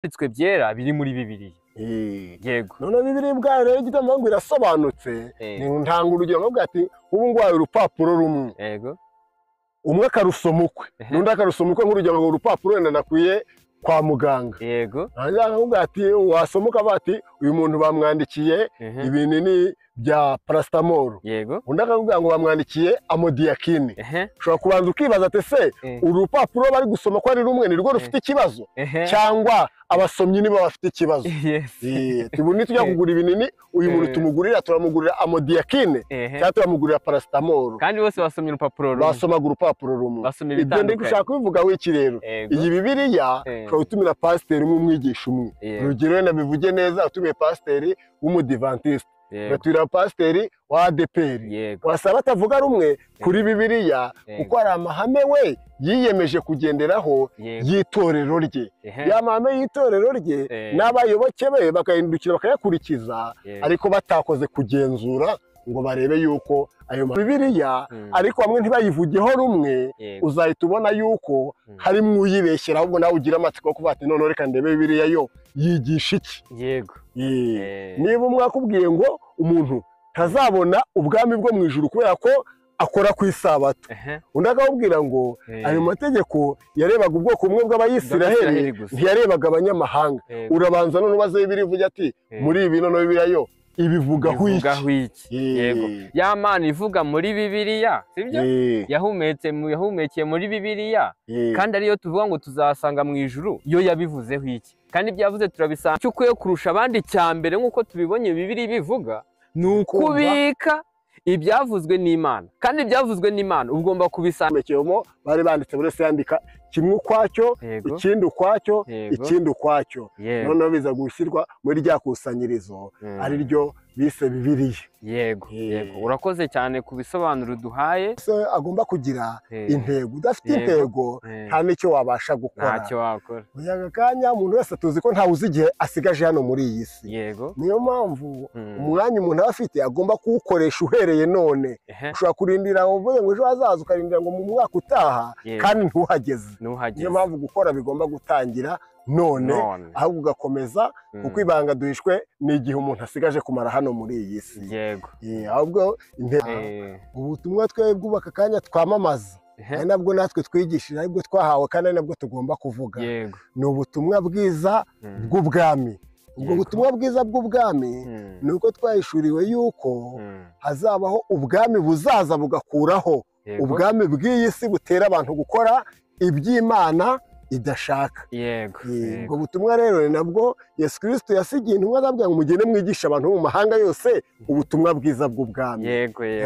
ibyanditswe byera biri muri Bibiliya. Yego. None Bibiliya bwayo rero igitabo ngo irasobanutse. Ni ntanga urugero ngo ati ubu ngwaye urupapuro rumwe. Yego. Umwe akarusoma ukwe n'undi akarusoma ukwe nk'urugero ngo urupapuro wenda nakwiye kwa muganga. Yego. Aravuga ati wasomuka bati uyu muntu bamwandikiye ibinini bya paracetamol. Yego. Undi akavuga ngo bamwandikiye amodiakine. Ushobora kubanza ukibaza ati se urupapuro bari gusoma ko ari rumwe ni rwo rufite ikibazo cyangwa abasomyi nibo bafite ikibazo. Tubuni tujya kugura ibinini uyu muntu tumugurira turamugurira amodiakine cyangwa turamugurira paracetamol. Kandi bose basomye urupapuro rumwe. Basomaga urupapuro rumwe. Ibyo ndi gushaka kubivuga wiki rero. Iyi Bibiliya ushobora gutumira pasiteri umwigisha umwe. Urugero wenda bivuge neza utumiye pasiteri w'umudivantiste. Batura pasiteri wa ADPR. Wasaba atavuga rumwe kuri Bibiliya kuko ari amahame we yiyemeje kugenderaho y'itorero rye. Ya mahame y'itorero rye n'abayoboke be bakahindukira bakayakurikiza ariko batakoze kugenzura ngo barebe yuko ayo Bibiliya ariko bamwe ntibayivugeho rumwe uzahita ubona yuko harimo uyibeshyera ahubwo nawe ugira amatsiko yo kuvuga ati none reka ndebe Bibiliya yo yigisha iki. Yego. Niba mwakubwiye ngo umuntu ntazabona ubwami bwo mu ijuru kubera ko akora ku isabato, undi akababwira ngo ayo mategeko yarebaga ubwoko bumwe bw'Abayisiraheli ntiyarebaga abanyamahanga. Urabanza none ubaze Bibiliya ivuga ati muri ibi none Bibiliya yo ibivugaho iki? Yego. Ya Mana ivuga muri Bibiliya, sibyo? Yahumekeye muri Bibiliya kandi ariyo tuvuga ngo tuzasanga mu ijuru yo yabivuzeho iki? Kandi ibyavuze turabisanga cyuko kurusha abandi cyambere nkuko tubibonye Bibiliya bivuga ni ukubika ibyavuzwe n'Imana. Kandi ibyavuzwe n'Imana ugomba kubisanga. Bari banditse buri wese yandika kimwe ukwacyo, ikindi ukwacyo, ikindi ukwacyo. Noneho biza gushyirwa muri rya kusanyirizo ari ryo bise Bibiliya. Yego. Urakoze cyane ku bisobanuro duhaye. Agomba kugira intego. Udafite intego nta n'icyo wabasha gukora. Ntacyo wakora. Uyaga kanya umuntu wese tuzi ko ntawe uzi igihe asigaje hano muri iyi si. Yego. Niyo mpamvu umwanya umuntu aba afite agomba kuwukoresha uhereye none. Ushobora kurindira uvuye ngo ejo hazaza ukarindira ngo mu mwaka utaha kandi ntuhageze. Niyo mpamvu gukora bigomba gutangira none ahubwo ugakomeza kuko ibanga duhishwe ni igihe umuntu asigaje kumara hano muri iyi si. Yego. Ahubwo ubutumwa twebwe ubaka kanya twamamaza ari nabwo natwe twigishije aribwo twahawe kandi ari nabwo tugomba kuvuga. Ni ubutumwa bwiza bw'ubwami. Ubwo butumwa bwiza bw'ubwami ni uko twahishuriwe yuko hazabaho ubwami buzaza bugakuraho ubwami bw'iyi si butera abantu gukora iby'Imana idashaka. Ubwo butumwa rero ni nabwo Yesu Kristo yasigiye intumwa azabwira ngo mugende mwigisha abantu mu mahanga yose ubutumwa bwiza bw'ubwami.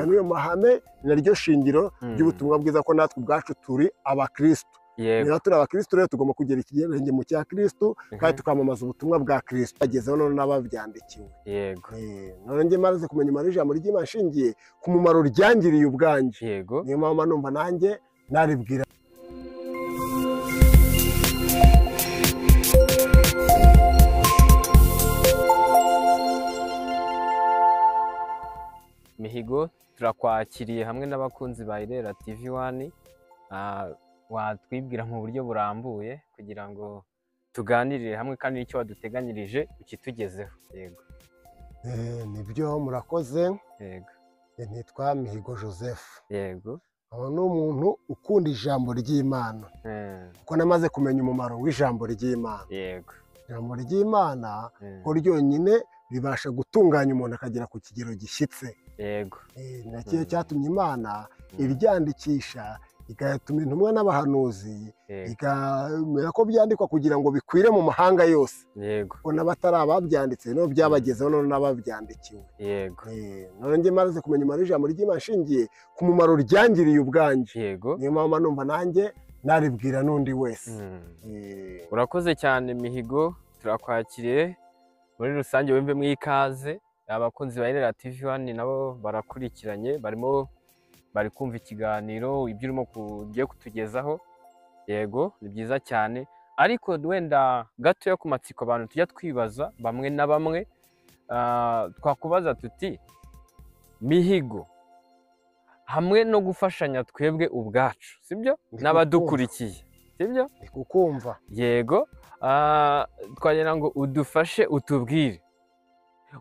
Niyo mahame naryo shingiro ry'ubutumwa bwiza ko natwe ubwacu turi abakristo. Niba turi abakristo rero tugomba kugera ikirenge mu cya Kristo kandi tukamamaza ubutumwa bwa Kristo agezeho none n'ababyandikiwe. None njye maze kumenya imari ijambo ry'Imana nshingiye ku mumaro ryangiriye ubwanjye. Niyo mpamvu numva nanjye naribwira Mihigo. Turakwakiriye hamwe n'abakunzi ba Irera TV1. Watwibwira mu buryo burambuye kugira ngo tuganirire hamwe kandi icyo waduteganyirije ukitugezeho. Yego. Nibyo murakoze. Yego. Nitwa Mihigo Joseph. Yego. Aho ni umuntu ukunda ijambo ry'Imana kuko namaze kumenya umumaro w'ijambo ry'Imana. Yego. Ijambo ry'Imana ko ryonyine ribasha gutunganya umuntu akagera ku kigero gishyitse. Yego. Nacyo cyatumye Imana iryandikisha igatuma intumwa n'abahanuzi ikamera ko byandikwa kugira ngo bikwire mu mahanga yose. Yego. Ko n'abatari ababyanditse no byabagezeho none n'ababyandikiwe. Yego. None njye maze kumenya imari ijambo ry'Imana nshingiye ku mumaro ryangiriye ubwanjye. Yego. Niyo mpamvu numva nanjye naribwira n'undi wese. Urakoze cyane Mihigo. Turakwakiriye muri rusange wembe mwikaze. Abakunzi ba Irera TV1 nabo barakurikiranye bari kumva ikiganiro ibyo urimo kugiye kutugezaho. Yego, ni byiza cyane ariko wenda gato yo ku matsiko abantu tujya twibaza bamwe na bamwe twakubaza tuti Mihigo hamwe no gufashanya twebwe ubwacu sibyo n'abadukurikiye sibyo kukumva. Yego. twagira ngo udufashe utubwire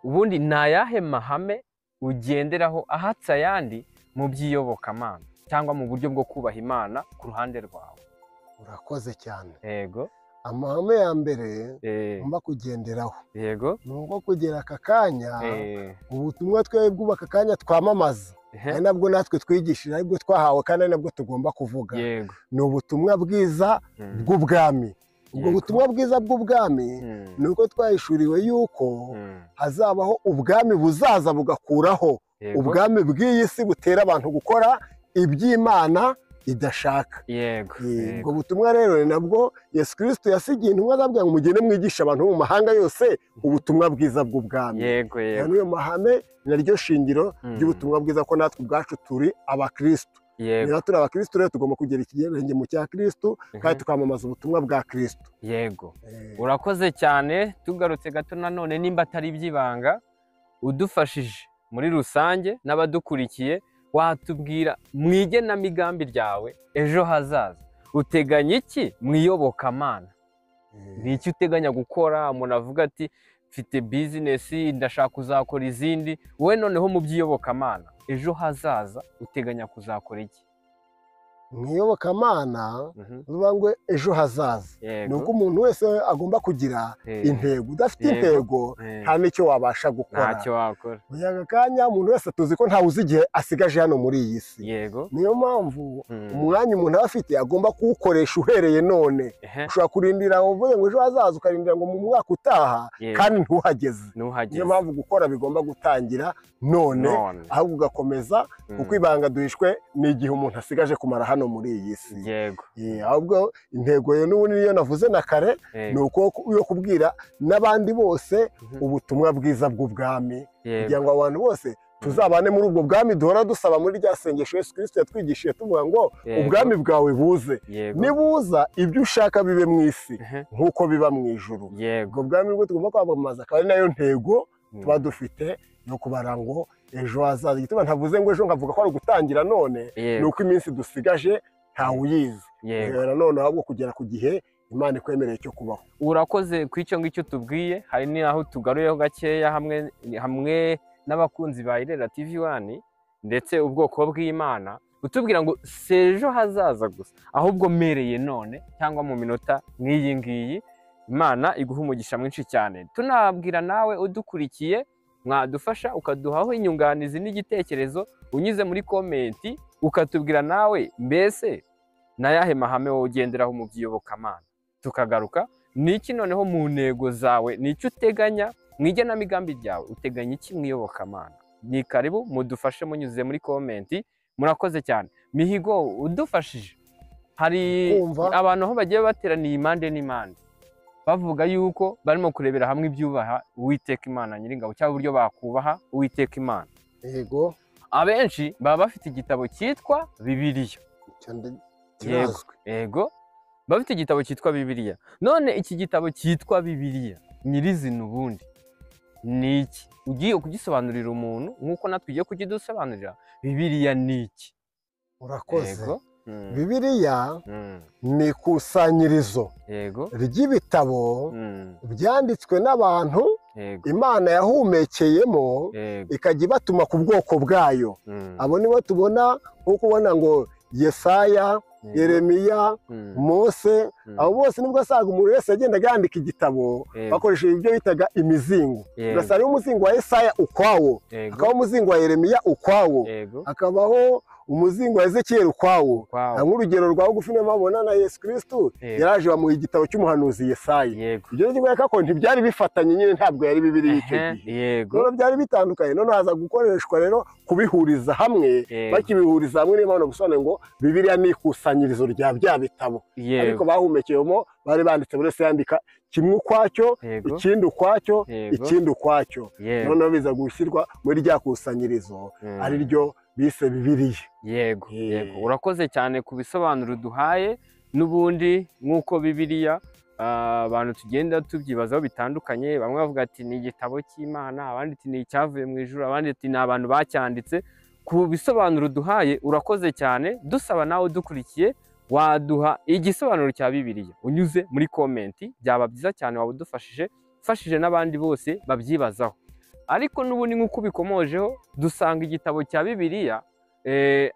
ubundi ni ayahe mahame ugenderaho ahatse ayandi mu by'iyobokamana cyangwa mu buryo bwo kubaha Imana ku ruhande rwawe? Urakoze cyane. Yego. Amahame ya mbere ngomba kugenderaho, yego, ni uko kugera aka kanya ubutumwa twebwe aka kanya twamamaza ari nabwo natwe twigishije, aribwo twahawe kandi nabwo tugomba kuvuga. Ni ubutumwa bwiza bw'ubwami. Ubwo butumwa bwiza bw'ubwami ni uko twahishuriwe yuko hazabaho ubwami buzaza bugakuraho ubwami bw'iyi si butera abantu gukora iby'Imana idashaka. Ubwo butumwa rero ni nabwo Yesu Kristo yasigiye intumwa zabwira ngo mugende mwigisha abantu mu mahanga yose ubutumwa bwiza bw'ubwami. Niyo mahame, naryo shingiro ry'ubutumwa bwiza, ko natwe ubwacu turi abakristo. Niba turi abakristo rero tugomba kugera ikigenge mu cya Kristo kandi tukamamaza ubutumwa bwa Kristo. Yego. Urakoze cyane. Tugarutse gato nanone, nimba atari iby'ibanga, udufashije muri rusange n'abadukurikiye, watubwira mu igenamigambi ryawe ejo hazaza uteganya iki mu iyobokamana? Ni iki uteganya gukora? Umuntu avuga ati mfite bizinesi ndashaka kuzakora izindi, wowe noneho mu by'iyobokamana ejo hazaza uteganya kuzakora iki? Mu iyobokamana bivuga ngo ejo hazaza ni uko umuntu wese agomba kugira intego. Udafite intego nta n'icyo wabasha gukora. Ntacyo wakora. Muri aka kanya umuntu wese tuzi ko ntawe uzi igihe asigaje hano muri iyi si. Niyo mpamvu umwanya umuntu aba afite agomba kuwukoresha uhereye none. Ushobora kurindira uvuye ngo ejo hazaza, ukarindira ngo mu mwaka utaha kandi ntuhageze. Niyo mpamvu gukora bigomba gutangira none, ahubwo ugakomeza, kuko ibanga duhishwe ni igihe umuntu asigaje kumara hano muri iyi si. Ahubwo intego ye n'ubundi niyo navuze na kare, ni uko yo kubwira n'abandi bose ubutumwa bwiza bw'ubwami, kugira ngo abantu bose tuzabane muri ubwo bwami duhora dusaba muri rya sengesho Yesu Kristo yatwigishije tuvuga ngo ubwami bwawe buze. Nibuza ibyo ushaka bibe mu isi nk'uko biba mu ijuru. Ubwo bwami bwo tugomba kwamamaza, kandi nayo ntego tuba dufite yo kubara ngo ejo hazaza. Igituma ntavuze ngo ejo nkavuga ko ari ugutangira none, ni uko iminsi dusigaje ntawe uyizi. Rero none ahubwo kugera ku gihe Imana ikwemereye cyo kubaho. Urakoze ku icyo ngicyo tubwiye. Hari n'aho tugaruyeho gakeya hamwe n'abakunzi ba Irera TV1 ndetse ubwoko bw'Imana, utubwira ngo si ejo hazaza gusa, ahubwo mereye none cyangwa mu minota nk'iyi ngiyi. Imana iguha umugisha mwinshi cyane. Tunabwira nawe udukurikiye, mwadufasha ukaduhaho inyunganizi n'igitekerezo unyuze muri komenti, ukatubwira nawe mbese nayahe mahame wowe ugenderaho mu by'iyobokamana. Tukagaruka niki noneho mu ntego zawe, niki uteganya mu igenamigambi ryawe, uteganya iki mu iyobokamana? Ni karibu mudufashe munyuze muri komenti. Murakoze cyane. Mihigo, udufashije. Hari abantu aho bagiye bateraniye impande n'impande bavuga yuko barimo kurebera hamwe ibyubaha Uwiteka Imana Nyiringabo, cyangwa uburyo bakubaha Uwiteka Imana. Yego. Abenshi baba bafite igitabo cyitwa Bibiliya. Yego. Bafite igitabo cyitwa Bibiliya. None iki gitabo cyitwa Bibiliya nyirizina ubundi ni iki? Ugiye kugisobanurira umuntu nk'uko natwe ugiye kukidusobanurira, Bibiliya ni iki? Urakoze. Bibiliya ni ikusanyirizo ry'ibitabo byanditswe n'abantu Imana yahumekeyemo, ikajya ibatuma ku bwoko bwayo. Abo nibo tubona nko kubona ngo Yesaya, Yeremiya, Mose, abo bose nibwo asaga umuntu wese yagendaga yandika igitabo bakoresheje ibyo bitaga imizingo. Ugasanga umuzingo wa Yesaya ukwawo, hakabaho umuzingo wa Yeremiya ukwawo, hakabaho umuzingo wa Ezekiyeli ukwawo. Nk'urugero rwa bugufi niyo mabona na Yesu Kristo yaraje bamuha igitabo cy'umuhanuzi Yesaya. Ibyo ngibyo ko ntibyari bifatanye, nyine ntabwo yari Bibiliya icyo gihe. None byari bitandukanye. None haza gukoreshwa rero kubihuriza hamwe. Bakibihuriza hamwe niyo mpamvu gusobanura ngo Bibiliya ni ikusanyirizo rya bya bitabo. Ariko bahumekeyemo bari banditse buri wese yandika kimwe ukwacyo, ikindi ukwacyo, ikindi ukwacyo. Noneho biza gushyirwa muri rya kusanyirizo ari ryo bise Bibiliya. Yego. Urakoze cyane ku bisobanuro duhaye. N'ubundi nk'uko Bibiliya abantu tugenda tubyibazaho bitandukanye, bamwe bavuga ati ni igitabo cy'Imana, abandi ati ni icyavuye mu ijuru, abandi ati ni abantu bacyanditse. Ku bisobanuro duhaye urakoze cyane. Dusaba nawe udukurikiye waduha igisobanuro cya Bibiliya unyuze muri komenti, byaba byiza cyane, waba ufashije n'abandi bose babyibazaho. Ariko n'ubundi nk'uko ubikomojeho, dusanga igitabo cya Bibiliya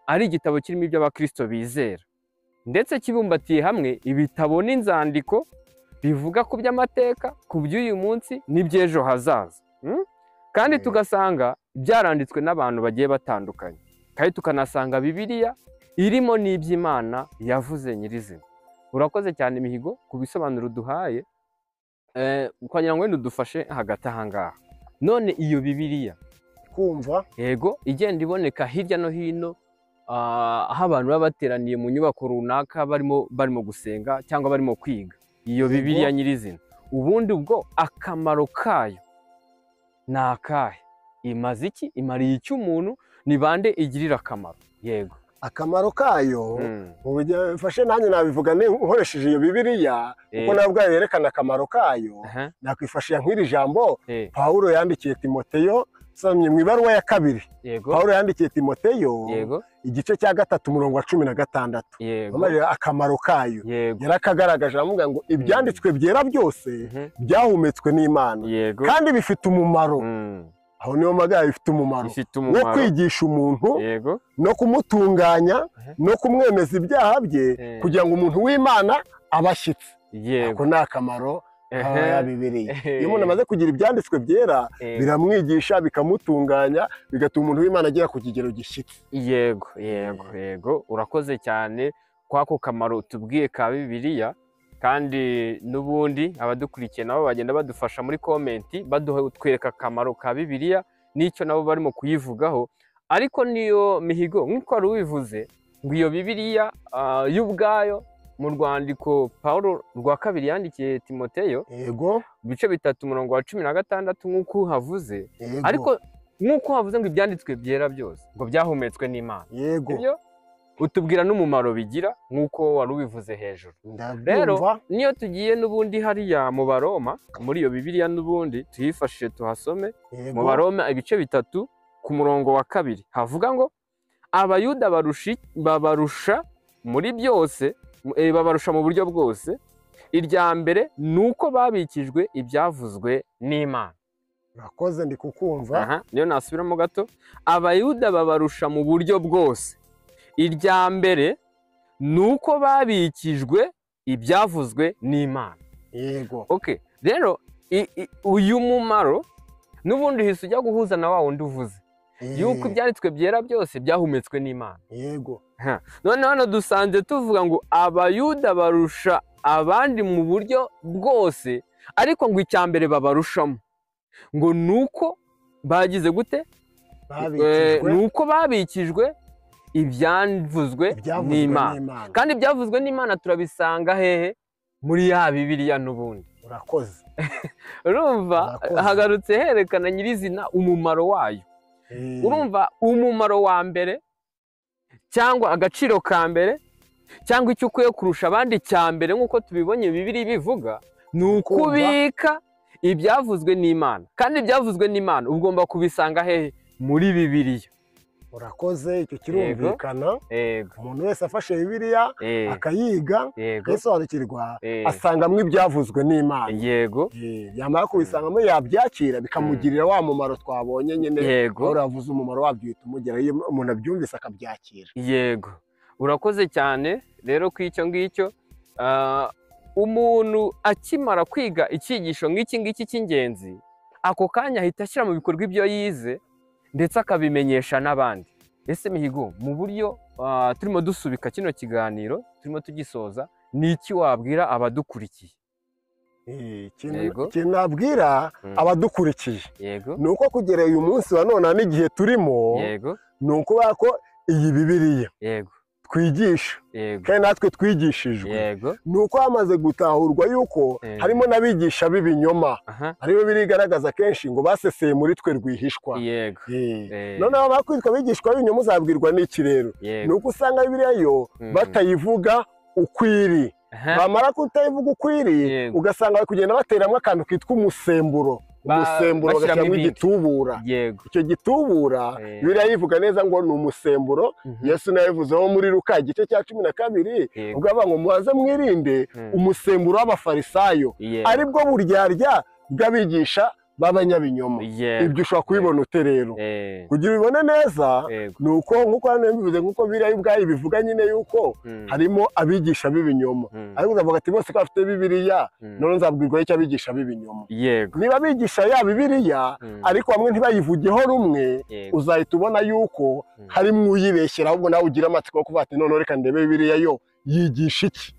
ari igitabo kirimo ibyo abakristo bizera, ndetse kibumbatiye hamwe ibitabo n'inzandiko bivuga ku by'amateka, ku by'uyu munsi n'iby'ejo hazaza. Kandi tugasanga byaranditswe n'abantu bagiye batandukanye, kandi tukanasanga Bibiliya irimo n'iby'Imana yavuze nyirizina. Urakoze cyane Mihigo ku bisobanuro duhaye, kugira ngo wenda udufashe hagati aha ngaha. None iyo Bibiliya kumva yego igenda iboneka hirya no hino, aho abantu baba bateraniye mu nyubako runaka barimo gusenga cyangwa barimo kwiga iyo Bibiliya nyirizina, ubundi ubwo akamaro kayo ni akahe? Imaze iki? Imariye iki umuntu? Ni bande igirira akamaro? Yego, akamaro kayo mfashe nanjye nabivuga nkoresheje iyo Bibiliya, kuko nabwo yerekana akamaro kayo. Nakwifashisha nk'iri jambo Pawulo yandikiye Timoteyo, mu ibaruwa ya kabiri Pawulo yandikiye Timoteyo igice cya 3 umurongo wa 16. Akamaro kayo yarakagaragaje, avuga ngo ibyanditswe byera byose byahumetswe n'Imana kandi bifite umumaro. Aho niyo magana bifite umumaro wo kwigisha umuntu, no kumutunganya, no kumwemeza ibyaha bye, kugira ngo umuntu w'Imana abashyitse. Ako ni akamaro ya Bibiliya. Iyo umuntu amaze kugira ibyanditswe byera, biramwigisha, bikamutunganya, bigatuma umuntu w'Imana agera ku kigero gishyitse. Yego, urakoze cyane kwako kamaro tubwiye ka Bibiliya. Kandi n'ubundi abadukurikiye nabo bagenda badufasha muri komenti, batwereka akamaro ka Bibiliya n'icyo nabo barimo kuyivugaho. Ariko niyo Mihigo nk'uko wari ubivuze, ngo iyo Bibiliya y'ubwayo mu rwandiko Pawulo rwa kabiri yandikiye Timoteyo, ibice 3 umurongo wa 16 nk'uko uhavuze. Ariko nk'uko havuze ngo ibyanditswe byera byose ngo byahumetswe n'Imana. Ibyo utubwira n'umumaro bigira nk'uko wari ubivuze hejuru. Rero niyo tugiye n'ubundi hariya mu Baroma, muri iyo Bibiliya n'ubundi tuyifashishe tuhasome. Mu Baroma ibice 3 ku murongo wa 2 havuga ngo abayuda babarusha muri byose, babarusha mu buryo bwose. Irya mbere ni uko babikijwe ibyavuzwe n'Imana. Urakoze, ndi kukumva. Niyo nasubiramo gato, abayuda babarusha mu buryo bwose. Irya mbere ni uko babikijwe ibyavuzwe n'Imana. Rero uyu mumaro n'ubundi hise ujya guhuza na wa wundi uvuze yuko ibyanditswe byera byose byahumetswe n'Imana. None hano dusanze tuvuga ngo abayuda barusha abandi mu buryo bwose, ariko ngo icya mbere babarushamo ngo nuko bagize gute? Nuko babikijwe ibyavuzwe n'Imana. Kandi ibyavuzwe n'Imana turabisanga hehe? Muri ya Bibiliya n'ubundi. Urakoze. Urumva hagarutse herekana nyirizina umumaro wayo. Urumva umumaro wa mbere, cyangwa agaciro ka mbere, cyangwa icyo ukwiye kurusha abandi cya mbere nk'uko tubibonye Bibiliya bivuga, ni ukubika ibyavuzwe n'Imana. Kandi ibyavuzwe n'Imana ugomba kubisanga hehe? Muri Bibiliya. Urakoze, icyo kirumvikana. Umuntu wese afashe Bibiliya akayiga, yasobanukirwa, asangamo ibyavuzwe n'Imana. Yamara kubisangamo yabyakira, bikamugirira wa mumaro twabonye nyine. Uravuze umumaro wabyo umugera, iyo umuntu abyumvise akabyakira. Urakoze cyane. Rero ku icyo ngicyo, umuntu akimara kwiga icyigisho nk'iki ngiki cy'ingenzi, ako kanya ahita ashyira mu bikorwa ibyo yize, ndetse akabimenyesha n'abandi. Ese Mihigo, mu buryo turimo dusubika kino kiganiro, turimo tugisoza, ni iki wabwira abadukurikiye? Ikintu nabwira abadukurikiye ni uko kugera uyu munsi wa none n'igihe turimo, ni ukuvuga ko iyi Bibiliya twigisha kandi natwe twigishijwe, ni uko hamaze gutahurwa yuko harimo n'abigisha b'ibinyoma, aribo birigaragaza kenshi ngo baseseye muri twe rwihishwa. Noneho bakwitwa abigishwa b'ibinyoma uzabwirwa n'iki rero? Ni uko usanga Bibiliya yo batayivuga ukwiri. Bamara kutayivuga ukwiriye, ugasanga bari kugenda bateramo akantu kitwa umusemburo umusemburo bagashyiramo igitubura. Icyo gitubura Bibiliya yivuga neza ngo ni umusemburo. Yesu nawe yavuzeho muri Luka igice cya 12 ubwo avuga ngo muhaze mwirinde umusemburo w'abafarisayo aribwo buryarya bw'abigisha b'abanyabinyoma. Ibyo ushobora kubibona ute rero kugira ubibone neza ni uko nk'uko hano bivuze nk'uko Bibiliya ubwayo bivuga nyine yuko harimo abigisha b'ibinyoma ariko uzavuga ati bose ko bafite Bibiliya none nzabwirwa icyo abigisha b'ibinyoma. Niba bigisha ya Bibiliya ariko bamwe ntibayivugeho rumwe uzahita ubona yuko harimo uyibeshyera ahubwo nawe ugira amatsiko yo kuvuga ati none reka ndebe Bibiliya yo yigisha iki.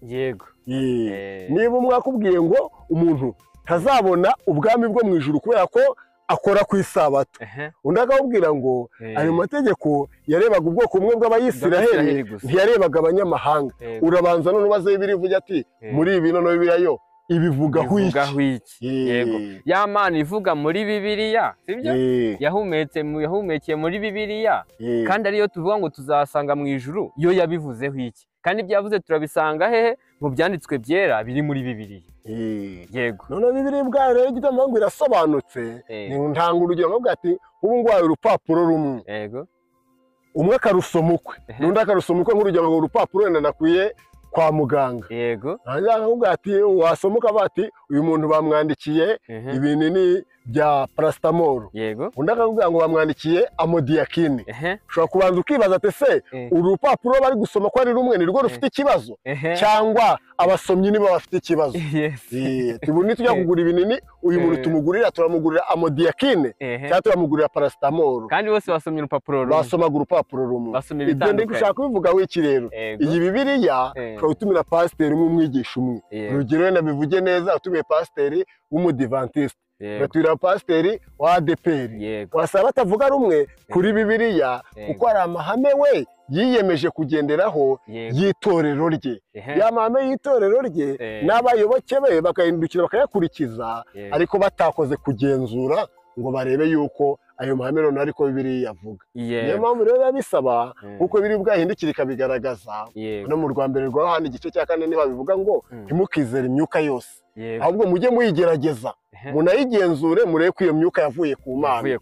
Niba umwe akubwiye ngo umuntu ntazabona ubwami bwo mu ijuru kubera ko akora ku isabato, undi akabwira ngo ayo mategeko yarebaga ubwoko bumwe bw'Abayisiraheli ntiyarebaga abanyamahanga. Urabanza none ubaze Bibiliya ivuga ati muri ibi none Bibiliya yo ibivugaho iki? Ya Mana ivuga muri Bibiliya sibyo yahumekeye muri Bibiliya kandi ariyo tuvuga ngo tuzasanga mu ijuru yo yabivuzeho iki? Kandi ibyavuze turabisanga hehe? Mu byanditswe byera biri muri Bibiliya. None Bibiliya ubwayo rero igitabo ngo irasobanutse. Ntanga urugero nkavuga ati ubu ngwaye urupapuro rumwe umwe akarusoma ukwe n'undi akarusoma ukwe nk'urugero ngo urupapuro wenda nakwiye kwa muganga. Hanyuma akavuga ati wasoma ukavuga ati uyu muntu bamwandikiye ibinini bya paracetamol, undi akavuga ngo bamwandikiye amodiakine. Ushobora kubanza ukibaza ati se uru rupapuro bari gusoma ko ari rumwe ni rwo rufite ikibazo cyangwa abasomyi nibo bafite ikibazo? Tubuni tujya kugura ibinini uyu muntu tumugurira turamugurira amodiakine cyangwa turamugurira paracetamol kandi bose basomye urupapuro rumwe, basomaga urupapuro rumwe. Ibyo ndi gushaka kubivuga wiki rero iyi Bibiliya ushobora gutumira pasiteri umwe umwigisha umwe. Urugero wenda bivuge neza utumiye pasiteri w'umudivantiste baturira pasiteri wa ADPR wasaba batavuga rumwe kuri Bibiliya kuko hari amahame we yiyemeje kugenderaho y'itorero rye. Ya mahame y'itorero rye n'abayoboke be bakahindukira bakayakurikiza ariko batakoze kugenzura ngo barebe yuko ayo mahame none ariko Bibiliya yavuga. Niyo mpamvu rero bisaba kuko Bibiliya ubwahindukira ikabigaragaza. No mu Rwambere rwa Yohana igice cya 4 niba bivuga ngo ntimukizere imyuka yose ahubwo mujye muyigerageza munayigenzure murebe ko iyo myuka yavuye ku Mana.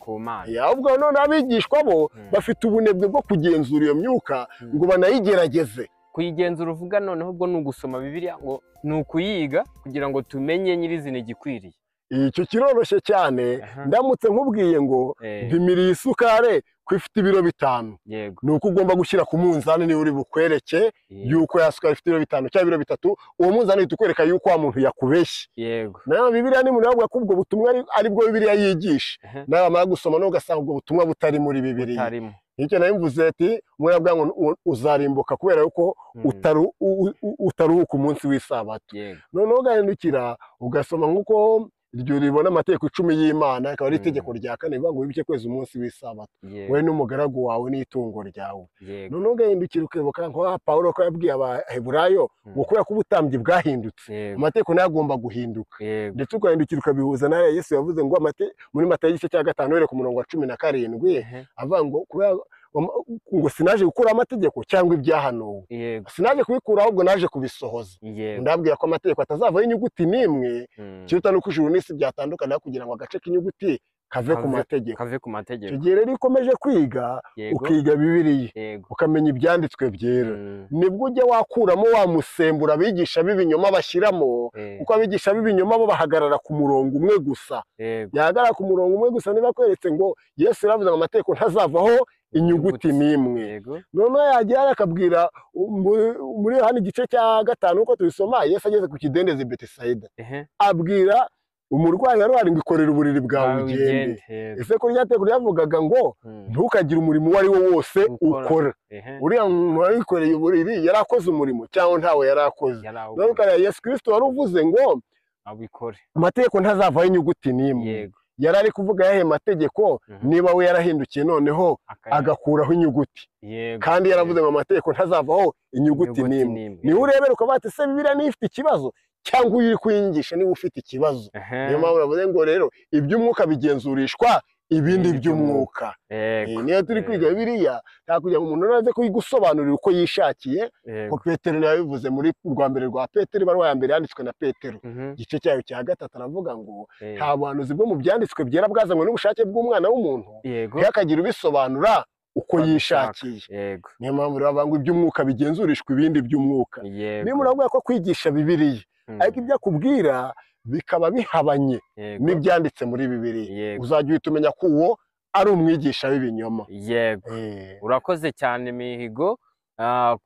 Ahubwo none abigishwa bo bafite ubunebwe bwo kugenzura iyo myuka ngo banayigerageze. Kuyigenzura uvuga noneho ubwo ni ugusoma Bibiliya ngo ni ukuyiga kugira ngo tumenye nyirizina igikwiriye. Icyo kiroroshye cyane. Ndamutse nkubwiye ngo mpimiriye isukari ko ifite ibiro 5 ni uko ugomba gushyira ku munzani niba uri bukwereke yuko ya sukari ifite ibiro 5 cyangwa ibiro 3 uwo munzani uhita ukwereka yuko wa muntu yakubeshye. Nayo Bibiliya ni umuntu yavuga ko ubwo butumwa aribwo Bibiliya yigisha nawe wamara gusoma no ugasanga ubwo butumwa butari muri Bibiliya. Nicyo nayo mvuze ati umwe avuga ngo uzarimbuka kubera yuko utaruhuka umunsi w'isabato. Noneho ugahindukira ugasoma nk'uko iryo ribona amategeko 10 y'Imana akaba ari itegeko rya 4 bivuga ngo wibuke kweza umunsi w'isabato wowe n'umugaragu wawe n'itungo ryawe. None ugahindukira ukibuka nko Paulo ko yabwiye Abaheburayo ngo kubera ko ubutambyi bwahindutse amategeko nayo agomba guhinduka. Ndetse ugahindukira ukabihuza na Yesu yavuze ngo muri Matayo igice cya 5 were ku murongo wa 17 avuga ngo kubera ngo sinaje gukura amategeko cyangwa ibyahanuwe sinaje kubikura ahubwo naje kubisohoza. Ndabwira ko amategeko atazavaho inyuguti nimwe cyuta no kujuru n'isi byatandukana kugira ngo agace k'inyuguti kave ku mategeko. Igihe rero ikomeje kwiga ukiga Bibiliya ukamenya ibyanditswe byera nibwo ujye wakuramo wa musembura abigisha b'ibinyoma bashyiramo kuko abigisha b'ibinyoma bo bahagarara ku murongo umwe gusa. Yahagarara ku murongo umwe gusa niba kweretse ngo Yesu yaravuze ngo amategeko ntazavaho inyuguti nimwe. Noneho yagira akabwira muri Yohana igice cya 5 uko tubisoma Yesu ageze ku kidendezi Betisaida abwira umurwayi wari ngo ikorera uburiri bwawe ugende. Ese ko ryateko ryavugaga ngo ntukagire umurimo wari wo wose ukora. Uriya muntu warikoreye uburiri yarakoze umurimo cyangwa ntawe yarakoze. None kandi Yesu Kristo waruvuze ngo abikore amategeko ntazavaho inyuguti nimwe. Yarari kuvuga yahe mategeko niba we yarahindukiye noneho agakuraho inyuguti kandi yaravuze ngo amategeko ntazavaho inyuguti nimwe. Ni urebera ukabate se Bibiliya ni ifite ikibazo cyangwa uri kuyingisha niba ufite ikibazo. Niyo mpamvu navuze ngo rero iby'umwuka bigenzurishwa ibindi by'umwuka. Niyo turi kwiga Bibiliya nta kugira ngo umuntu aze kuyigusobanurira uko yishakiye, ko Petero yabivuze muri rwa mbere rwa Petero, ibaruwa ya mbere yanditswe na Petero igice cyayo cya 3 aravuga ngo nta buhanuzi bwo mu byanditswe byera bwazanywe n'ubushake bw'umwana w'umuntu, ntihakagire ubisobanura uko yishakiye. Niyo mpamvu rero ngo iby'umwuka bigenzurishwa ibindi by'umwuka. Niyo muravuga ko kwigisha Bibiliya ariko ibyo akubwira bikaba bihabanye n'ibyanditse muri Bibiliya, uzajya uhita umenya ko uwo ari umwigisha w'ibinyoma. Yego, urakoze cyane Mihigo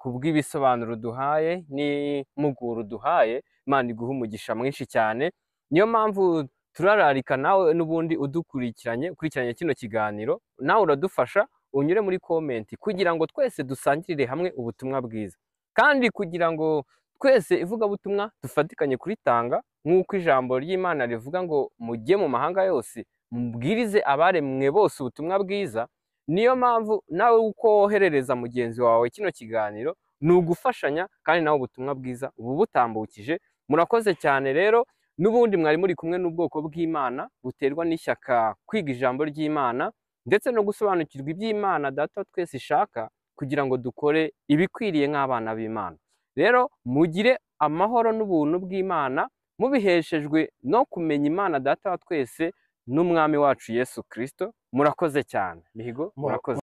kubw'ibisobanuro duhaye n'impuguro duhaye. Imana iguha umugisha mwinshi cyane. Niyo mpamvu turararika nawe n'ubundi ukurikiranye kino kiganiro, nawe uradufasha unyure muri komenti kugira ngo twese dusangirire hamwe ubutumwa bwiza, kandi kugira ngo twese ivugabutumwa dufatikanye kuritanga nk'uko ijambo ry'Imana rivuga ngo mujye mu mahanga yose mubwirize abaremwe bose ubutumwa bwiza. Niyo mpamvu nawe uko woherereza mugenzi wawe kino kiganiro ni ugufashanya, kandi nawe ubutumwa bwiza ubu butambukije. Murakoze cyane rero, n'ubundi mwari muri kumwe n'ubwoko bw'Imana buterwa n'ishyaka kwiga ijambo ry'Imana ndetse no gusobanukirwa iby'Imana Data twese ishaka kugira ngo dukore ibikwiriye nk'abana b'Imana. Rero mugire amahoro n'ubuntu bw'Imana mubiheshejwe no kumenya Imana Data wa twese n'Umwami wacu Yesu Kristo. Murakoze cyane Mihigo, murakoze.